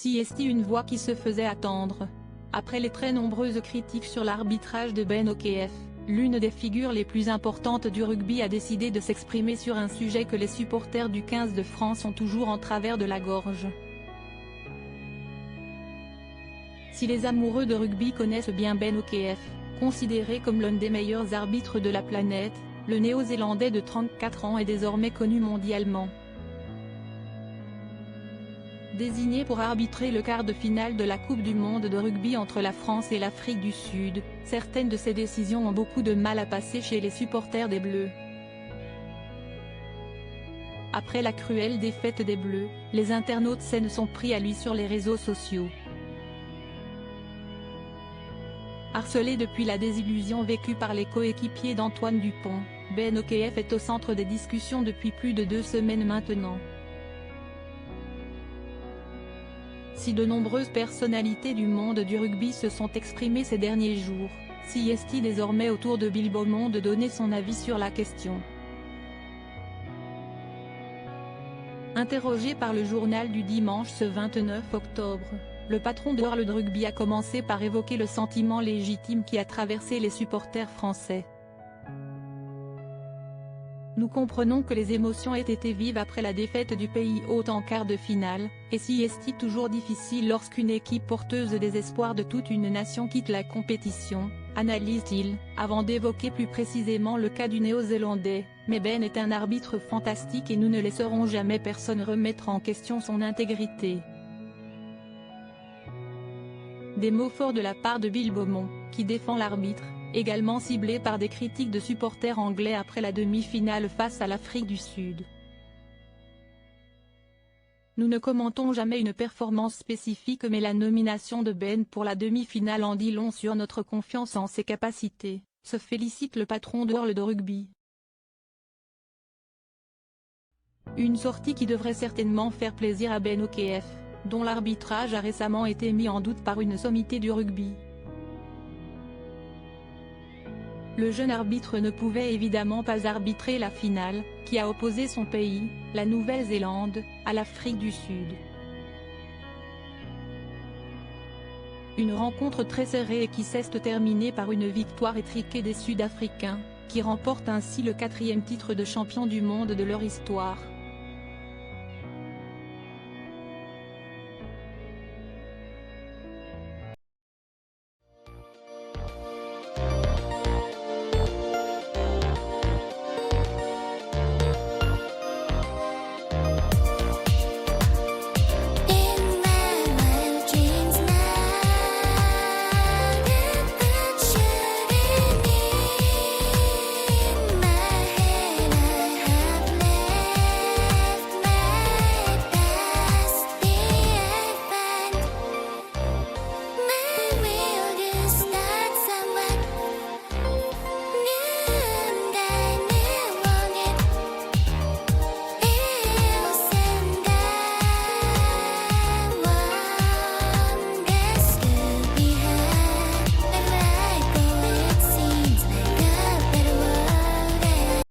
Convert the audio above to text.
CST, une voix qui se faisait attendre. Après les très nombreuses critiques sur l'arbitrage de Ben O'Keefe, l'une des figures les plus importantes du rugby a décidé de s'exprimer sur un sujet que les supporters du 15 de France ont toujours en travers de la gorge. Si les amoureux de rugby connaissent bien Ben O'Keefe, considéré comme l'un des meilleurs arbitres de la planète, le Néo-Zélandais de 34 ans est désormais connu mondialement. Désigné pour arbitrer le quart de finale de la Coupe du monde de rugby entre la France et l'Afrique du Sud, certaines de ses décisions ont beaucoup de mal à passer chez les supporters des Bleus. Après la cruelle défaite des Bleus, les internautes s'en sont pris à lui sur les réseaux sociaux. Harcelé depuis la désillusion vécue par les coéquipiers d'Antoine Dupont, Ben O'Keefe est au centre des discussions depuis plus de 2 semaines maintenant. Si de nombreuses personnalités du monde du rugby se sont exprimées ces derniers jours, CST désormais au tour de Bill Beaumont de donner son avis sur la question. Interrogé par le journal du dimanche ce 29 octobre, le patron de World Rugby a commencé par évoquer le sentiment légitime qui a traversé les supporters français. Nous comprenons que les émotions aient été vives après la défaite du pays hôte en quart de finale, et CST toujours difficile lorsqu'une équipe porteuse des espoirs de toute une nation quitte la compétition, analyse-t-il, avant d'évoquer plus précisément le cas du Néo-Zélandais, mais Ben est un arbitre fantastique et nous ne laisserons jamais personne remettre en question son intégrité. Des mots forts de la part de Bill Beaumont, qui défend l'arbitre, également ciblé par des critiques de supporters anglais après la demi-finale face à l'Afrique du Sud. Nous ne commentons jamais une performance spécifique, mais la nomination de Ben pour la demi-finale en dit long sur notre confiance en ses capacités, se félicite le patron de World Rugby. Une sortie qui devrait certainement faire plaisir à Ben O'Keefe, dont l'arbitrage a récemment été mis en doute par une sommité du rugby. Le jeune arbitre ne pouvait évidemment pas arbitrer la finale, qui a opposé son pays, la Nouvelle-Zélande, à l'Afrique du Sud. Une rencontre très serrée et qui s'est terminée par une victoire étriquée des Sud-Africains, qui remportent ainsi le 4e titre de champion du monde de leur histoire.